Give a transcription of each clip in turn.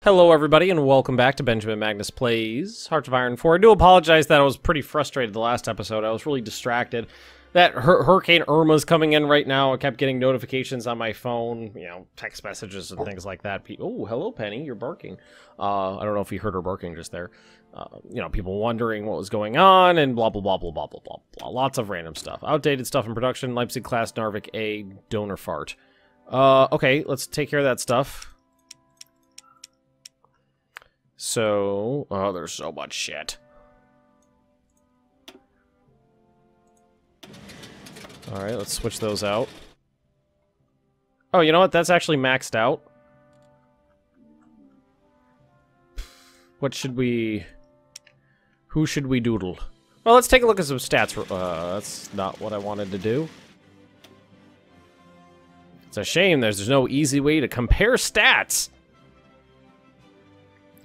Hello everybody and welcome back to Benjamin Magnus Plays Hearts of Iron 4. I do apologize that I was pretty frustrated the last episode. I was really distracted. That Hurricane Irma's coming in right now. I kept getting notifications on my phone, you know, text messages and things like that. Oh, hello Penny, you're barking. I don't know if you heard her barking just there. You know, people wondering what was going on and blah, blah, blah, blah, blah, blah, blah, blah. Lots of random stuff. Outdated stuff in production. Leipzig class Narvik A. Donor fart. Okay, let's take care of that stuff. So, oh, there's so much shit. Alright, let's switch those out. Oh, you know what? That's actually maxed out. What should we... Who should we doodle? Well, let's take a look at some stats. That's not what I wanted to do. It's a shame there's no easy way to compare stats.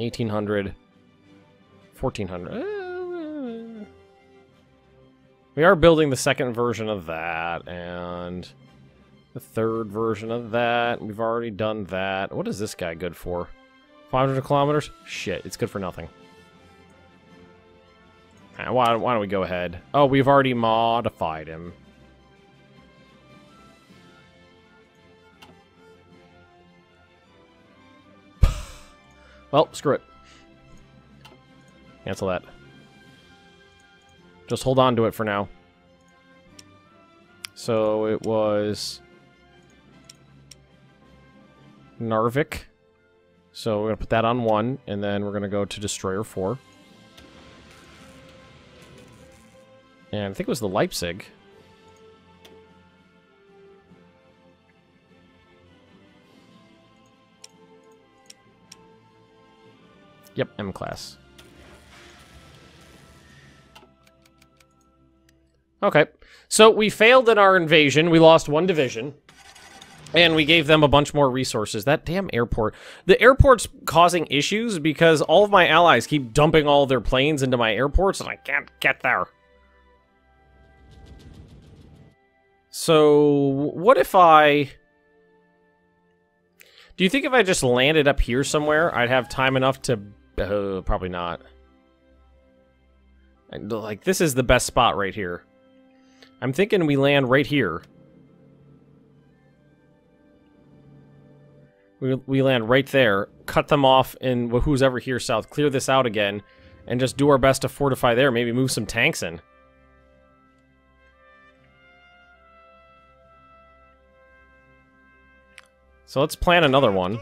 1800, 1400. We are building the second version of that, and the third version of that. We've already done that. What is this guy good for? 500 kilometers? Shit, it's good for nothing. Why don't we go ahead? Oh, we've already modified him. Well, screw it. Cancel that. Just hold on to it for now. So it was Narvik. So we're going to put that on 1, and then we're going to go to Destroyer 4. And I think it was the Leipzig. Yep, M-class. Okay, so we failed in our invasion. We lost 1 division. And we gave them a bunch more resources. That damn airport. The airport's causing issues because all of my allies keep dumping all their planes into my airports and I can't get there. So, what if I... Do you think if I just landed up here somewhere, I'd have time enough to... probably not. Like, this is the best spot right here. I'm thinking we land right here. We land right there, cut them off in who's ever here south, clear this out again, and just do our best to fortify there, maybe move some tanks in. So let's plan another one.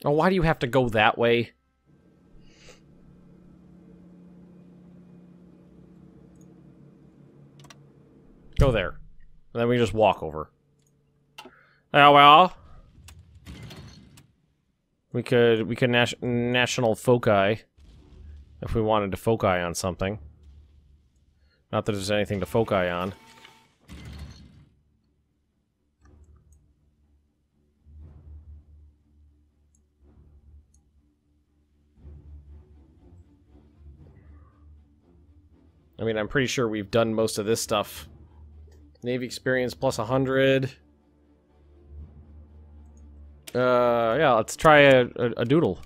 Oh, why do you have to go that way? Go there. And then we just walk over. Oh, well. We could national foci if we wanted to foci on something. Not that there's anything to foci on. I mean, I'm pretty sure we've done most of this stuff. Navy experience plus 100. Yeah, let's try a doodle.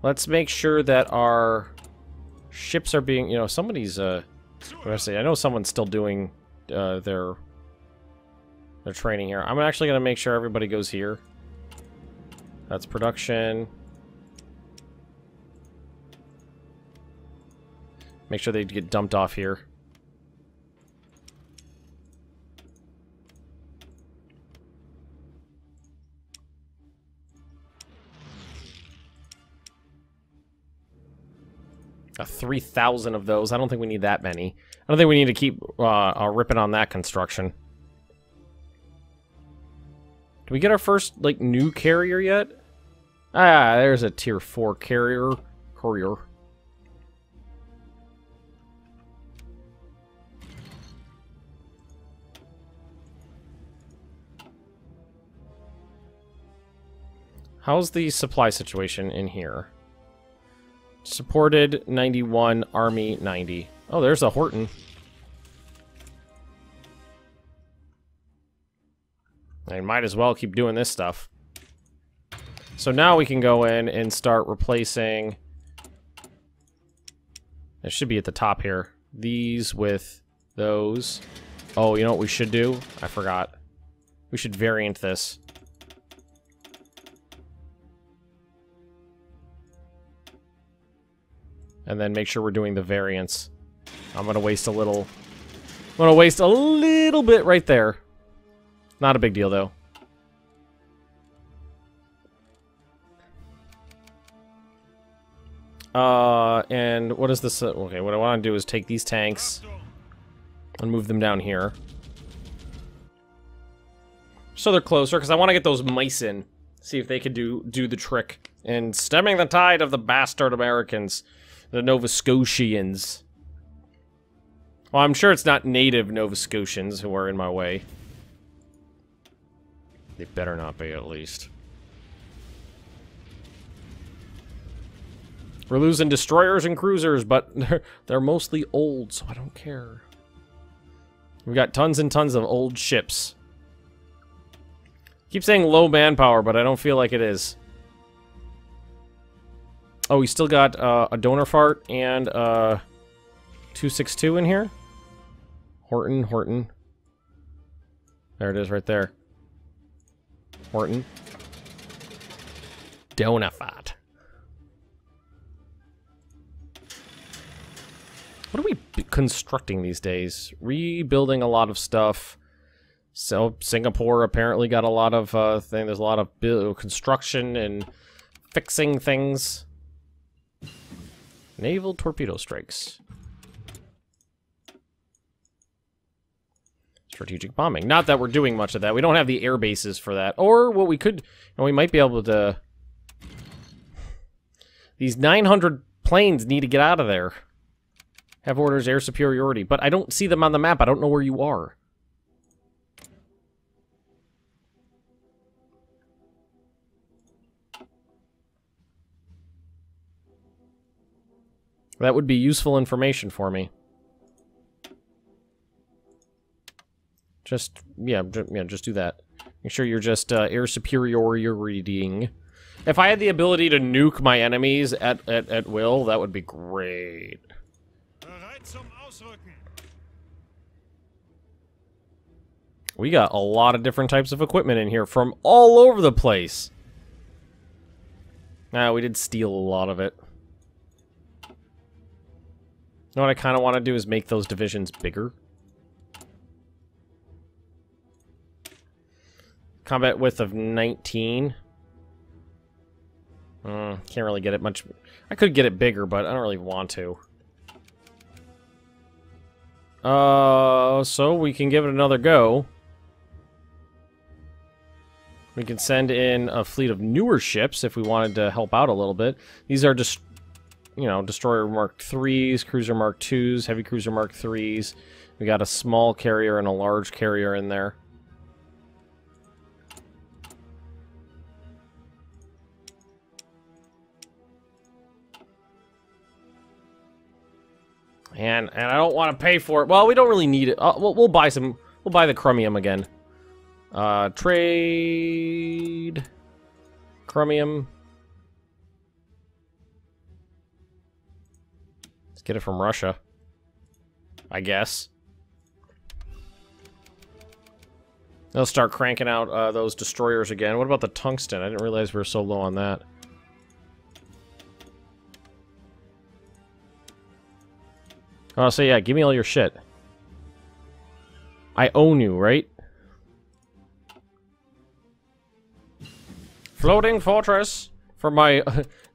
Let's make sure that our ships are being, you know, somebody's, what do I say? I know someone's still doing, their training here. I'm actually gonna make sure everybody goes here. That's production. Make sure they get dumped off here. A 3,000 of those. I don't think we need that many. I don't think we need to keep ripping on that construction. Do we get our first, like, new carrier yet? Ah, there's a tier 4 carrier. Courier. How's the supply situation in here? Supported 91, Army 90. Oh, there's a Horton. I might as well keep doing this stuff. So now we can go in and start replacing... It should be at the top here. These with those. Oh, you know what we should do? I forgot. We should variant this. And then make sure we're doing the variants. I'm gonna waste a little... I'm gonna waste a little bit right there. Not a big deal, though. And what is this? Okay, what I want to do is take these tanks and move them down here. So they're closer, because I want to get those mice in. See if they could do the trick. And stemming the tide of the bastard Americans. The Nova Scotians. Well, I'm sure it's not native Nova Scotians who are in my way. They better not be, at least. We're losing destroyers and cruisers, but they're mostly old, so I don't care. We've got tons and tons of old ships. Keep saying low manpower, but I don't feel like it is. Oh, we still got a donor fart and 262 in here. Horton. There it is right there. Horton. Donor fart. What are we constructing these days? Rebuilding a lot of stuff. So Singapore apparently got a lot of thing. There's a lot of construction and fixing things. Naval torpedo strikes. Strategic bombing. Not that we're doing much of that. We don't have the air bases for that. Or what we could, and we might be able to. These 900 planes need to get out of there. Have orders air superiority, but I don't see them on the map. I don't know where you are. That would be useful information for me. Just, yeah, just do that. Make sure you're just air superiority-ing. If I had the ability to nuke my enemies at will, that would be great. We got a lot of different types of equipment in here from all over the place. We did steal a lot of it. You know what I kind of want to do is make those divisions bigger. Combat width of 19. Can't really get it much... I could get it bigger, but I don't really want to. So we can give it another go. We can send in a fleet of newer ships if we wanted to help out a little bit. These are just, you know, Destroyer Mark 3s, Cruiser Mark 2s, Heavy Cruiser Mark 3s. We got a small carrier and a large carrier in there. And I don't want to pay for it. Well, we don't really need it. We'll buy some. We'll buy the chromium again. Trade chromium. Let's get it from Russia, I guess. They'll start cranking out those destroyers again. What about the tungsten? I didn't realize we were so low on that. Oh, so yeah, give me all your shit. I own you, right? Floating fortress for my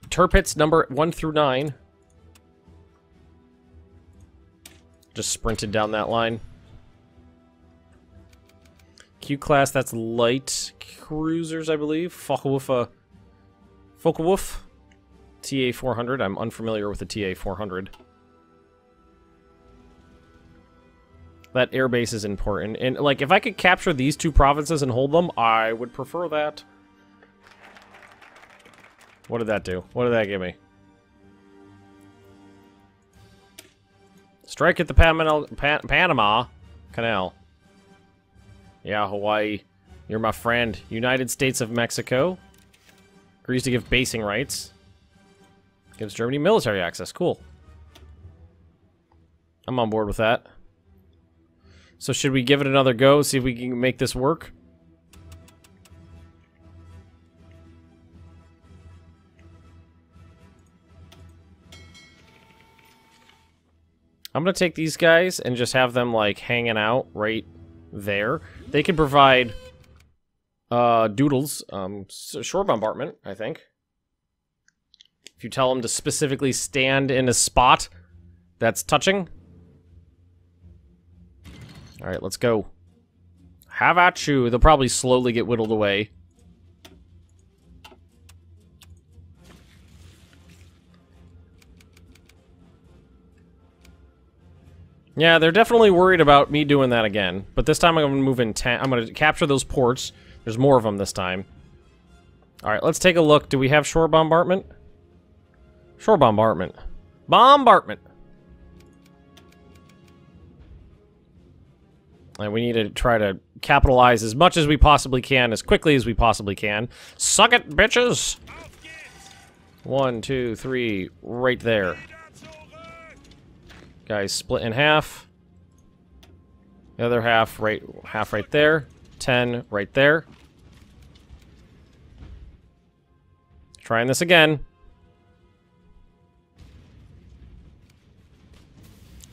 Tirpitz number 1 through 9. Just sprinted down that line. Q-class, that's light cruisers, I believe. Focke-Wulf. TA-400. I'm unfamiliar with the TA-400. That airbase is important. And, like, if I could capture these two provinces and hold them, I would prefer that. What did that do? What did that give me? Strike at the Panama Canal. Yeah, Hawaii. You're my friend. United States of Mexico. Agrees to give basing rights. Gives Germany military access. Cool. I'm on board with that. So should we give it another go? See if we can make this work? I'm gonna take these guys and just have them, like, hanging out right there. They can provide doodles, shore bombardment, I think. If you tell them to specifically stand in a spot that's touching. Alright, let's go. Have at you. They'll probably slowly get whittled away. Yeah, they're definitely worried about me doing that again. But this time I'm going to move in 10. I'm going to capture those ports. There's more of them this time. Alright, let's take a look. Do we have shore bombardment? Shore bombardment. Bombardment! And we need to try to capitalize as much as we possibly can, as quickly as we possibly can. Suck it, bitches! 1, 2, 3, right there. Guys, split in half. The other half right there. 10 right there. Trying this again.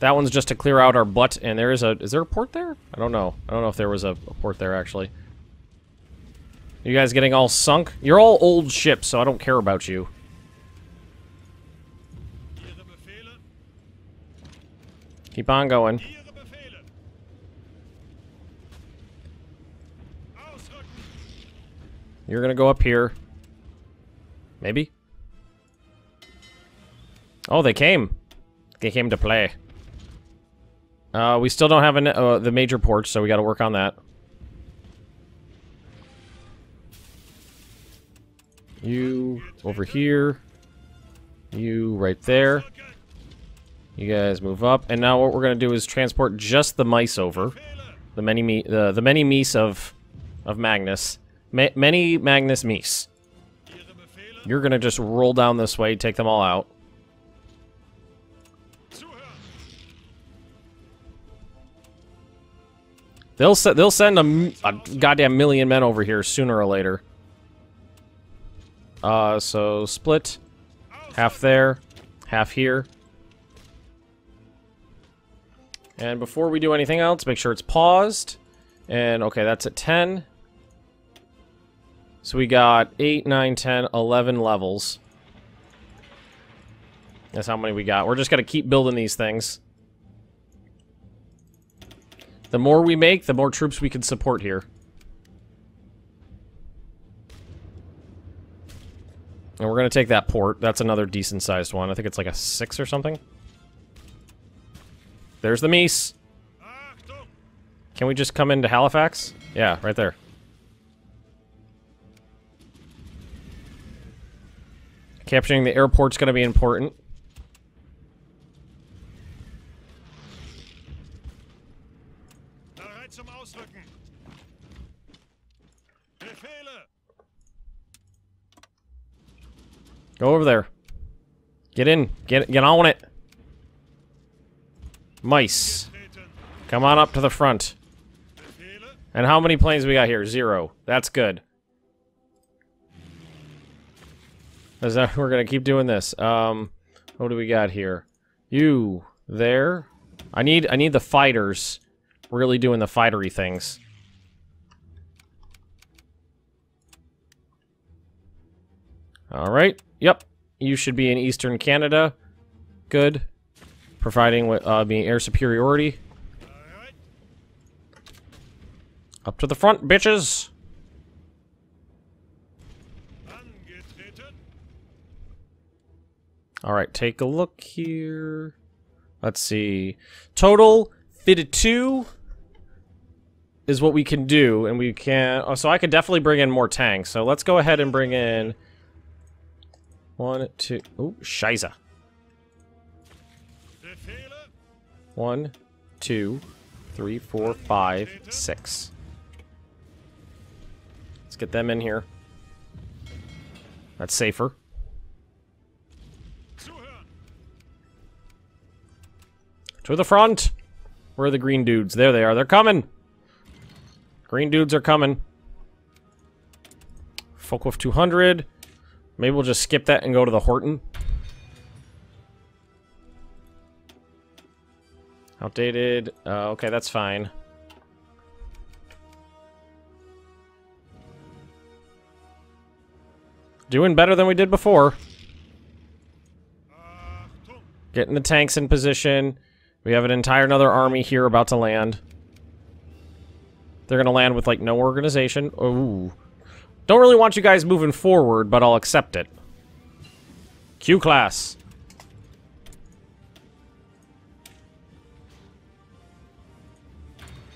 That one's just to clear out our butt, and there is there a port there? I don't know. I don't know if there was a port there, actually. You guys getting all sunk? You're all old ships, so I don't care about you. Keep on going. You're gonna go up here. Maybe? Oh, they came. They came to play. We still don't have the major ports, so we gotta work on that. You over here. You right there. You guys move up, and now what we're gonna do is transport just the mice over. The many meese of Magnus. Many Magnus meese. You're gonna just roll down this way, take them all out. They'll send a goddamn million men over here sooner or later. So split. Half there, half here. And before we do anything else, make sure it's paused. And okay, that's at 10. So we got 8, 9, 10, 11 levels. That's how many we got. We're just gonna keep building these things. The more we make, the more troops we can support here. And we're gonna take that port. That's another decent-sized one. I think it's like a 6 or something. There's the Meese. Can we just come into Halifax? Yeah, right there. Capturing the airport's gonna be important. Go over there. Get in. Get on it. Mice. Come on up to the front. And how many planes we got here? 0. That's good. We're gonna keep doing this. What do we got here? You there. I need the fighters really doing the fightery things. Alright. Yep. You should be in Eastern Canada. Good. Providing being air superiority. Up to the front, bitches! Alright, take a look here. Let's see. Total, fitted 2 is what we can do, and we can... Oh, so I could definitely bring in more tanks. So let's go ahead and bring in... 1, 2... Oh, Scheiße. 1, 2, 3, 4, 5, 6. Let's get them in here. That's safer. To the front! Where are the green dudes? There they are. They're coming! Green dudes are coming. Focus 200. Maybe we'll just skip that and go to the Horton. Outdated. Okay, that's fine. Doing better than we did before. Getting the tanks in position. We have an entire another army here about to land. They're gonna land with, like, no organization. Ooh. Don't really want you guys moving forward, but I'll accept it. Q class.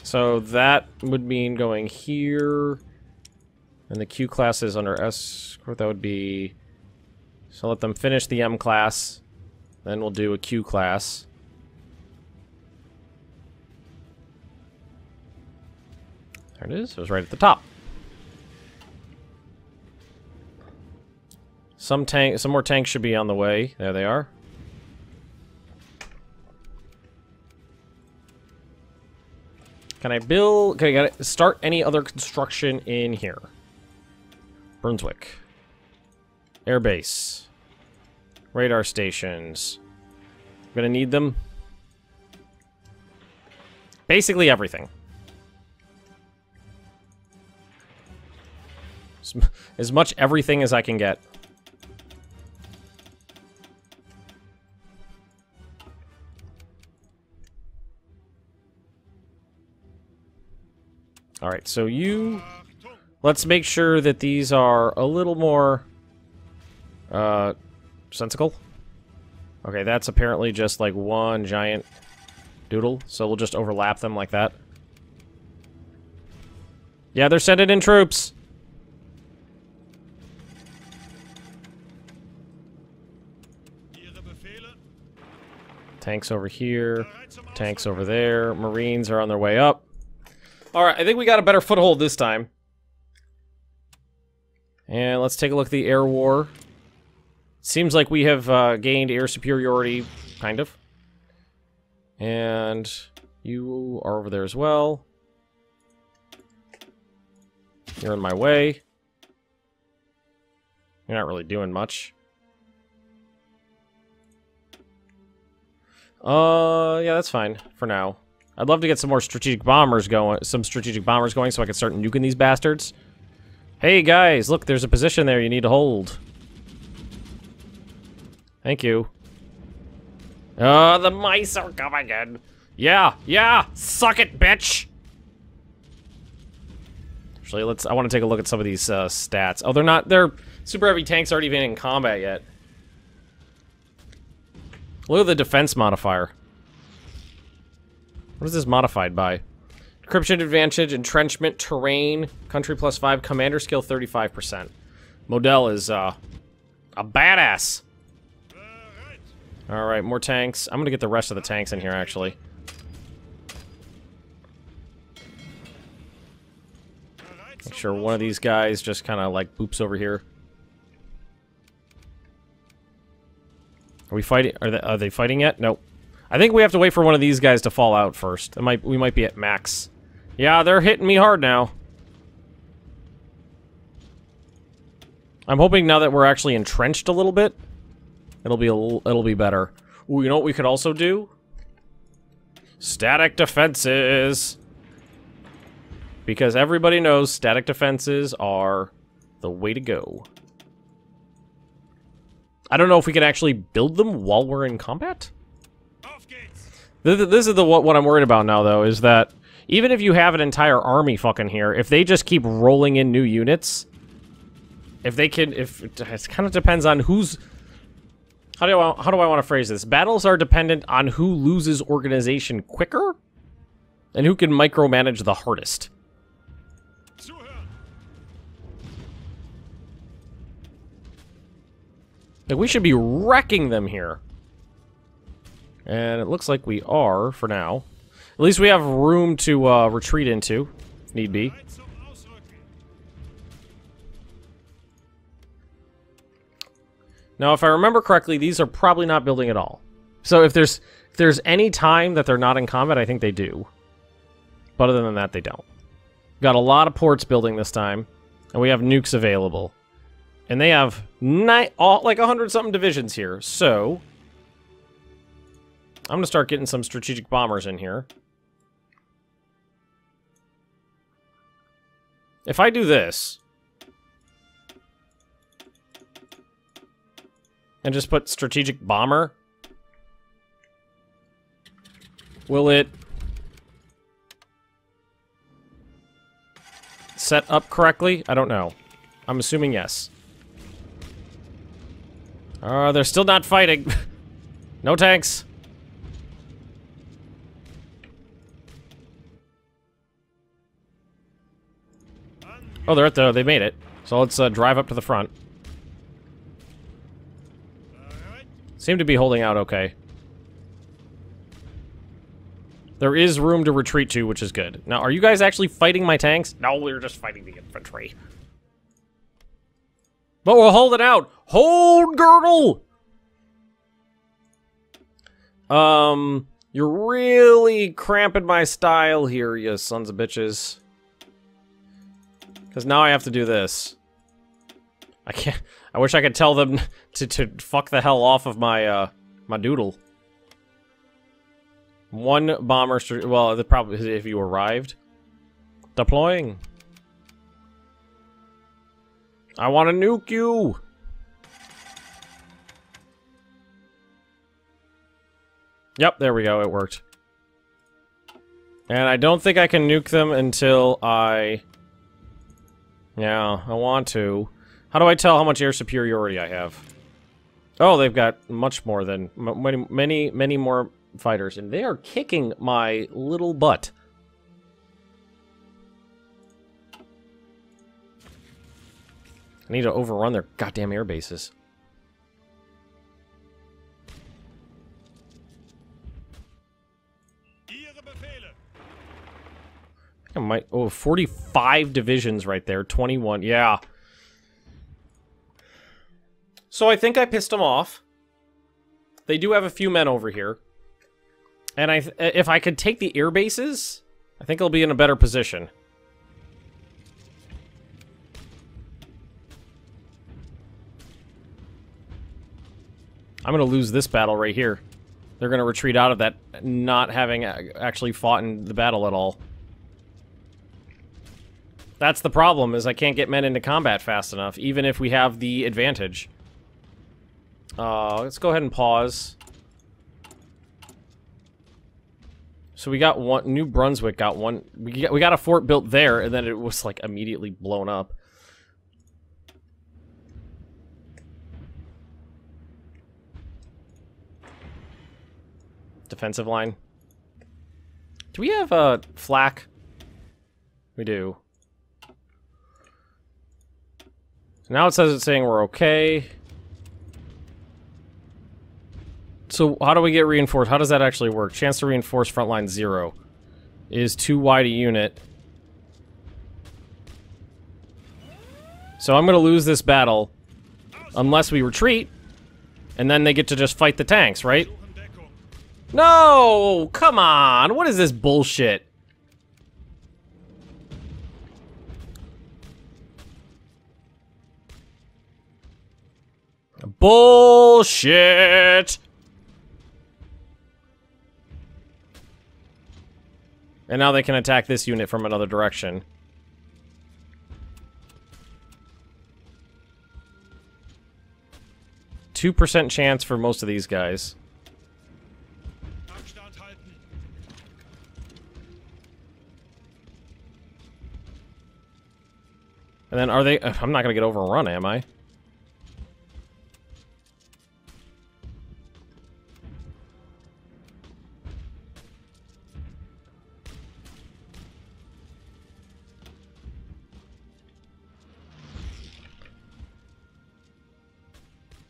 So that would mean going here. And the Q class is under escort. That would be... So let them finish the M class. Then we'll do a Q class. There it is. It was right at the top. Some more tanks should be on the way. There they are. Can I start any other construction in here? Brunswick. Airbase. Radar stations. I'm gonna need them. Basically everything. As much everything as I can get. Alright, so you... Let's make sure that these are a little more... sensical. Okay, that's apparently just like one giant doodle, so we'll just overlap them like that. Yeah, they're sending in troops! Tanks over here, tanks over there, Marines are on their way up. Alright, I think we got a better foothold this time. And let's take a look at the air war. Seems like we have gained air superiority, kind of. And you are over there as well. You're in my way. You're not really doing much. Yeah, that's fine for now. I'd love to get some more strategic bombers going, so I can start nuking these bastards. Hey guys, look, there's a position there you need to hold. Thank you. The mice are coming in. Yeah, suck it, bitch. Actually, I want to take a look at some of these stats. Oh, their super heavy tanks aren't even in combat yet. Look at the defense modifier. What is this modified by? Encryption advantage, entrenchment, terrain, country +5, commander skill 35%. Model is a badass. Alright, more tanks. I'm gonna get the rest of the tanks in here, actually. Make sure one of these guys just kind of, like, boops over here. Are we fighting? Are they fighting yet? Nope. I think we have to wait for one of these guys to fall out first. We might be at max. Yeah, they're hitting me hard now. I'm hoping now that we're actually entrenched a little bit, it'll be better. Ooh, you know what we could also do? Static defenses. Because everybody knows static defenses are the way to go. I don't know if we can actually build them while we're in combat. This is what I'm worried about now, though, is that even if you have an entire army fucking here, if they just keep rolling in new units, it kind of depends on who's... How do I want to phrase this? Battles are dependent on who loses organization quicker, and who can micromanage the hardest. Like, we should be wrecking them here. And it looks like we are, for now. At least we have room to retreat into, if need be. Now, if I remember correctly, these are probably not building at all. So if there's any time that they're not in combat, I think they do. But other than that, they don't. Got a lot of ports building this time, and we have nukes available. And they have like 100-something divisions here, so I'm gonna start getting some strategic bombers in here. If I do this, and just put strategic bomber, will it set up correctly? I don't know. I'm assuming yes. They're still not fighting. No tanks. Oh, they're at they made it. So let's drive up to the front. Seem to be holding out okay. There is room to retreat to, which is good. Now, are you guys actually fighting my tanks? No, we're just fighting the infantry. But we'll hold it out. Hold girdle! You're really cramping my style here, you sons of bitches. Because now I have to do this. I can't... I wish I could tell them to fuck the hell off of my, my doodle. One bomber... Well, the problem is if you arrived. Deploying. I want to nuke you! Yep, there we go, it worked. And I don't think I can nuke them until I... Yeah, I want to. How do I tell how much air superiority I have? Oh, they've got much more than... Many more fighters. And they are kicking my little butt. I need to overrun their goddamn air bases. I might... Oh, 45 divisions right there. 21. Yeah. So I think I pissed them off. They do have a few men over here. And if I could take the air bases, I think I'll be in a better position. I'm going to lose this battle right here. They're going to retreat out of that, not having actually fought in the battle at all. That's the problem, is I can't get men into combat fast enough, even if we have the advantage. Let's go ahead and pause. So we got one... New Brunswick got one... We got a fort built there, and then it was, like, immediately blown up. Defensive line. Do we have, flak? We do. Now it says it's saying we're okay. So how do we get reinforced? How does that actually work? Chance to reinforce frontline 0. Is too wide a unit. So I'm going to lose this battle unless we retreat, and then they get to just fight the tanks, right? No! Come on! What is this bullshit? Bullshit! And now they can attack this unit from another direction. %2 chance for most of these guys. And then are they... I'm not gonna get overrun, am I?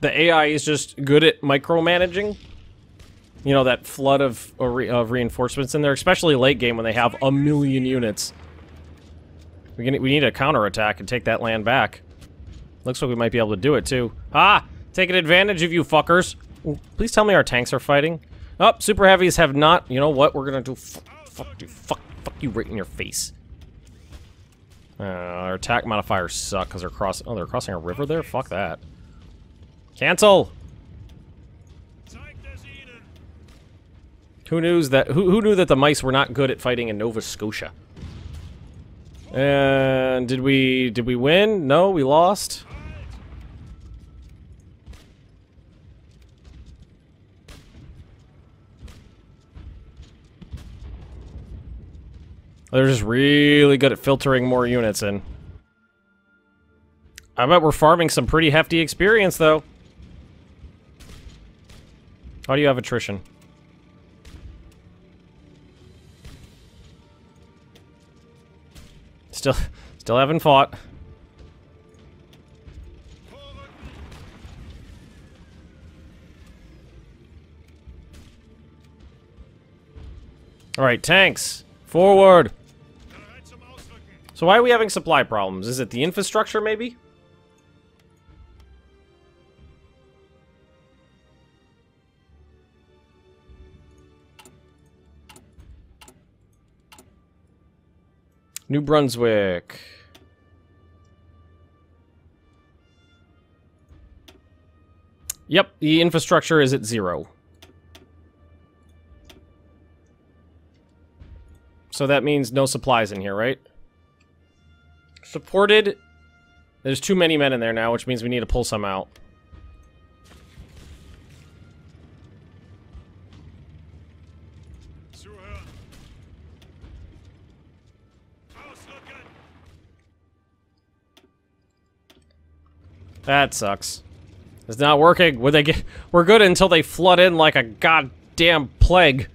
The AI is just good at micromanaging. You know, that flood of reinforcements in there, especially late game when they have 1,000,000 units. We need a counterattack and take that land back. Looks like we might be able to do it, too. Ah! Taking advantage of you fuckers. Ooh, please tell me our tanks are fighting. Oh, super heavies have not. You know what? We're gonna do. Fuck you right in your face. Our attack modifiers suck because they're crossing. Oh, they're crossing a river there? Fuck that. Cancel! Who knew that the mice were not good at fighting in Nova Scotia? And did we win? No, we lost. They're just really good at filtering more units in. I bet we're farming some pretty hefty experience, though. How do you have attrition? Still haven't fought. All right, tanks, forward. So why are we having supply problems? Is it the infrastructure, maybe? New Brunswick. Yep, the infrastructure is at 0. So that means no supplies in here, right? Supported. There's too many men in there now, which means we need to pull some out. That sucks. It's not working. We're good until they flood in like a goddamn plague.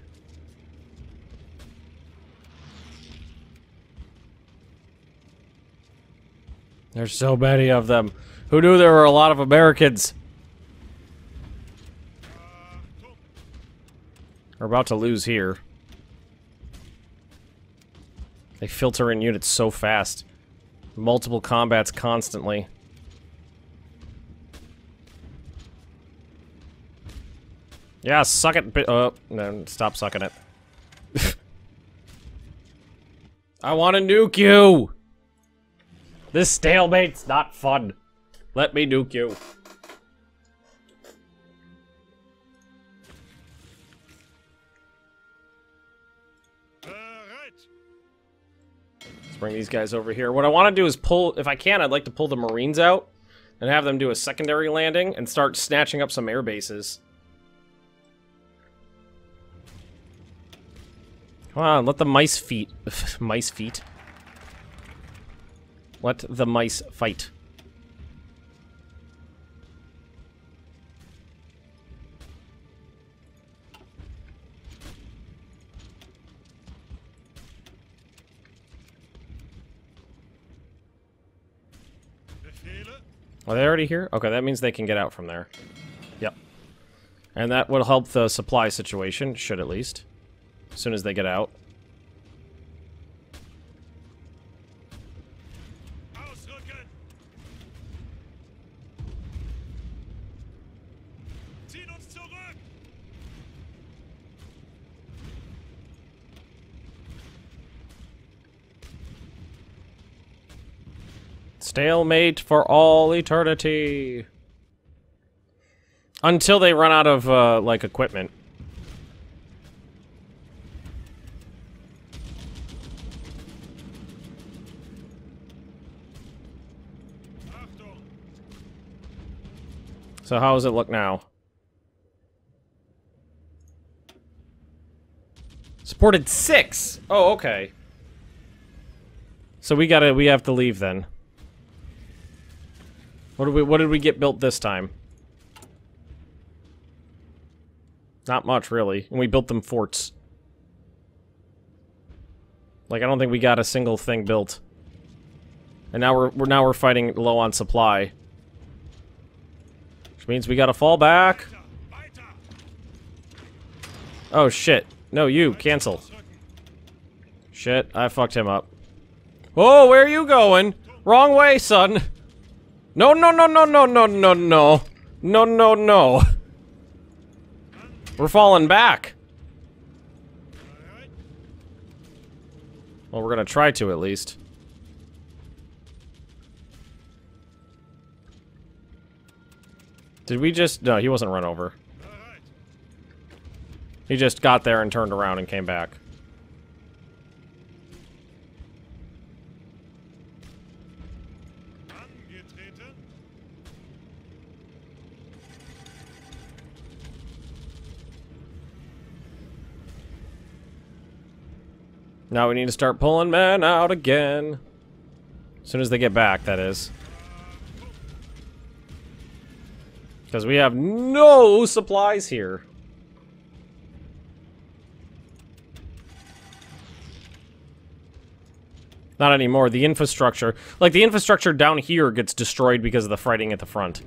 There's so many of them. Who knew there were a lot of Americans? We're about to lose here. They filter in units so fast. Multiple combats constantly. Yeah, suck it. Oh, no, stop sucking it. I want to nuke you! This stalemate's not fun. Let me nuke you. Let's bring these guys over here. What I want to do is pull, if I can, I'd like to pull the Marines out and have them do a secondary landing and start snatching up some air bases. Come on, let the mice feet. Mice feet. Let the mice fight. Are they already here? Okay, that means they can get out from there. Yep. And that will help the supply situation, should at least. As soon as they get out. Stalemate for all eternity. Until they run out of, like, equipment. So how does it look now? Supported 6! Oh, okay. So we have to leave then. What did we get built this time? Not much, really. And we built them forts. Like, I don't think we got a single thing built. And now we're fighting low on supply. Which means we gotta fall back. Oh, shit. No, you. Cancel. Shit, I fucked him up. Oh, where are you going? Wrong way, son. No, no, no, no, no, no, no, no. No, no, no. We're falling back. Well, we're gonna try to, at least. Did we just... No, he wasn't run over. He just got there and turned around and came back. Now we need to start pulling men out again. As soon as they get back, that is. Because we have no supplies here. Not anymore. The infrastructure... Like, the infrastructure down here gets destroyed because of the fighting at the front.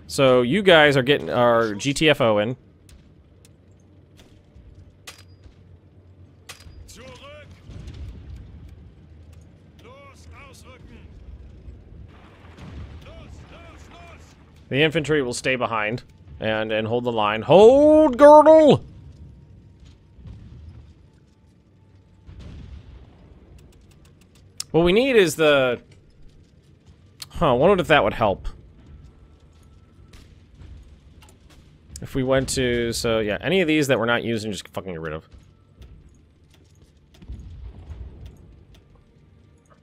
So, you guys are getting our GTFO in. The infantry will stay behind and hold the line. Hold, girdle! What we need is the... Huh, I wonder if that would help. If we went to... So, yeah, any of these that we're not using, just fucking get rid of.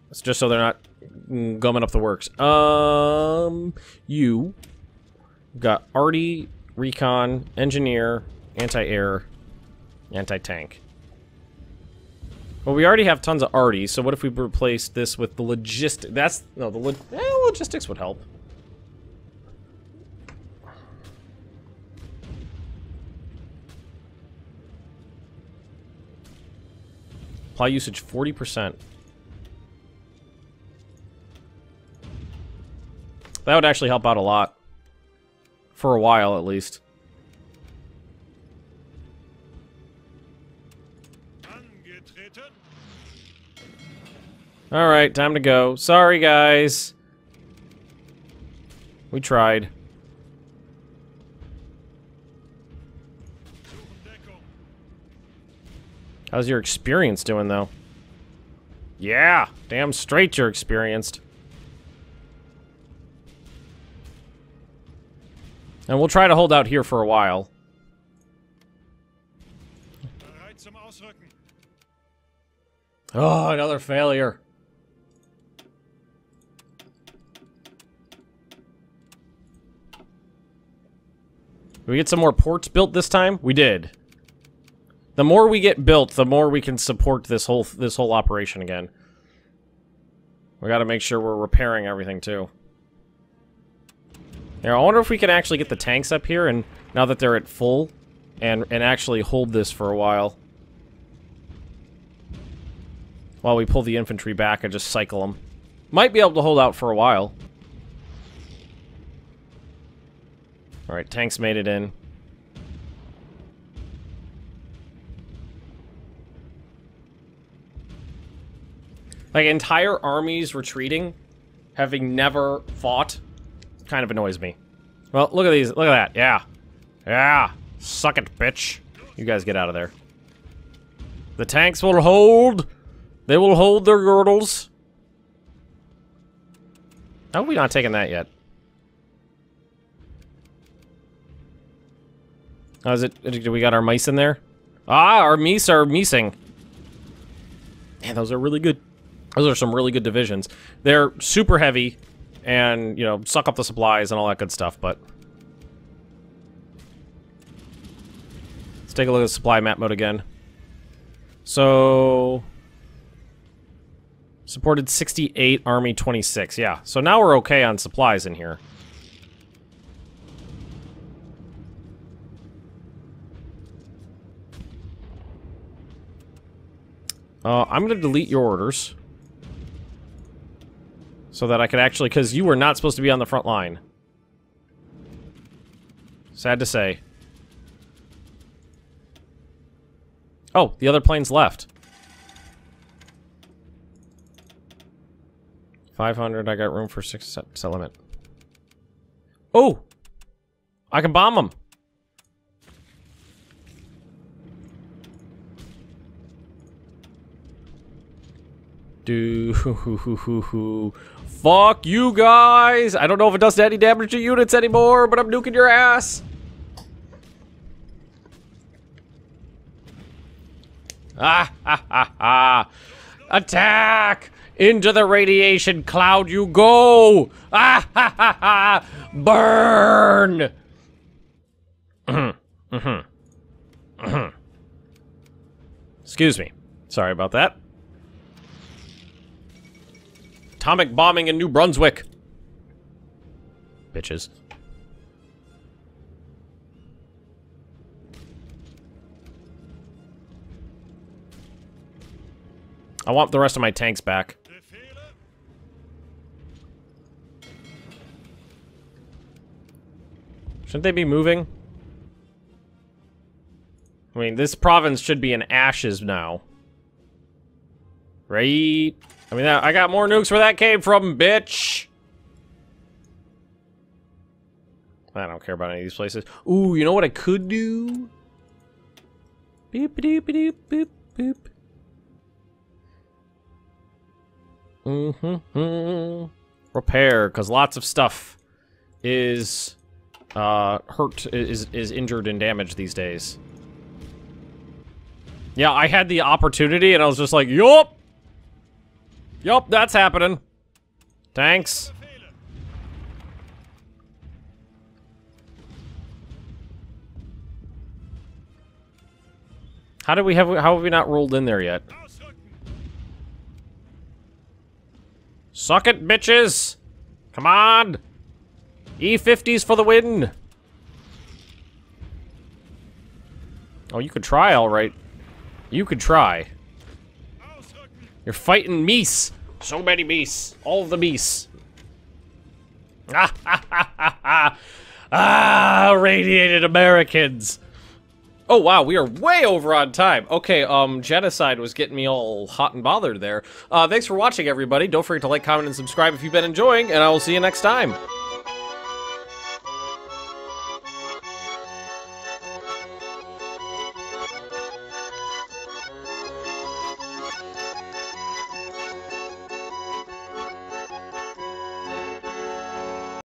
It's just so they're not gumming up the works. You... Got Arty, Recon, Engineer, Anti-Air, Anti-Tank. Well, we already have tons of Arty, so what if we replaced this with the logistic... That's... No, the logistics would help. Supply usage 40%. That would actually help out a lot. For a while, at least. Alright, time to go. Sorry, guys. We tried. How's your experience doing, though? Yeah! Damn straight you're experienced. And we'll try to hold out here for a while. Oh, another failure. Did we get some more ports built this time? We did. The more we get built, the more we can support this whole operation again. We gotta make sure we're repairing everything, too. Now, I wonder if we can actually get the tanks up here, and now that they're at full, and actually hold this for a while. While we pull the infantry back and just cycle them. Might be able to hold out for a while. Alright, tanks made it in. Like, entire armies retreating, having never fought... kind of annoys me. Well, look at these. Look at that. Yeah. Yeah. Suck it, bitch. You guys get out of there. The tanks will hold. They will hold their girdles. How have we not taken that yet? Oh, is it? Do we got our mice in there? Ah, our meese are meesing. Man, those are really good. Those are some really good divisions. They're super heavy. And, you know, suck up the supplies and all that good stuff, but... Let's take a look at the supply map mode again. So... Supported 68, Army 26, yeah. So now we're okay on supplies in here. I'm gonna delete your orders. So that I could actually, because you were not supposed to be on the front line. Sad to say. Oh, the other plane's left. 500, I got room for 6 set limit. Oh! I can bomb them. Fuck you guys! I don't know if it does any damage to units anymore, but I'm nuking your ass. Ah ha ha ha! Attack! Into the radiation cloud you go! Ah ha ha ha! Burn! Excuse me. Sorry about that. Atomic bombing in New Brunswick. Bitches. I want the rest of my tanks back. Shouldn't they be moving? I mean, this province should be in ashes now. Right? I mean, I got more nukes where that came from, bitch! I don't care about any of these places. Ooh, you know what I could do? Beep, beep, beep, beep, beep. Repair, because lots of stuff is is injured and damaged these days. Yeah, I had the opportunity and I was just like, yup! Yup, that's happening. Thanks. How have we not rolled in there yet? Suck it, bitches! Come on! E50s for the win! Oh, you could try, alright. You could try. You're fighting meese! So many meese. All of the meese. Ah, ha, ha, ha, ha. Ah, radiated Americans! Oh, wow, we are way over on time. Okay, genocide was getting me all hot and bothered there. Thanks for watching, everybody. Don't forget to like, comment, and subscribe if you've been enjoying, and I will see you next time.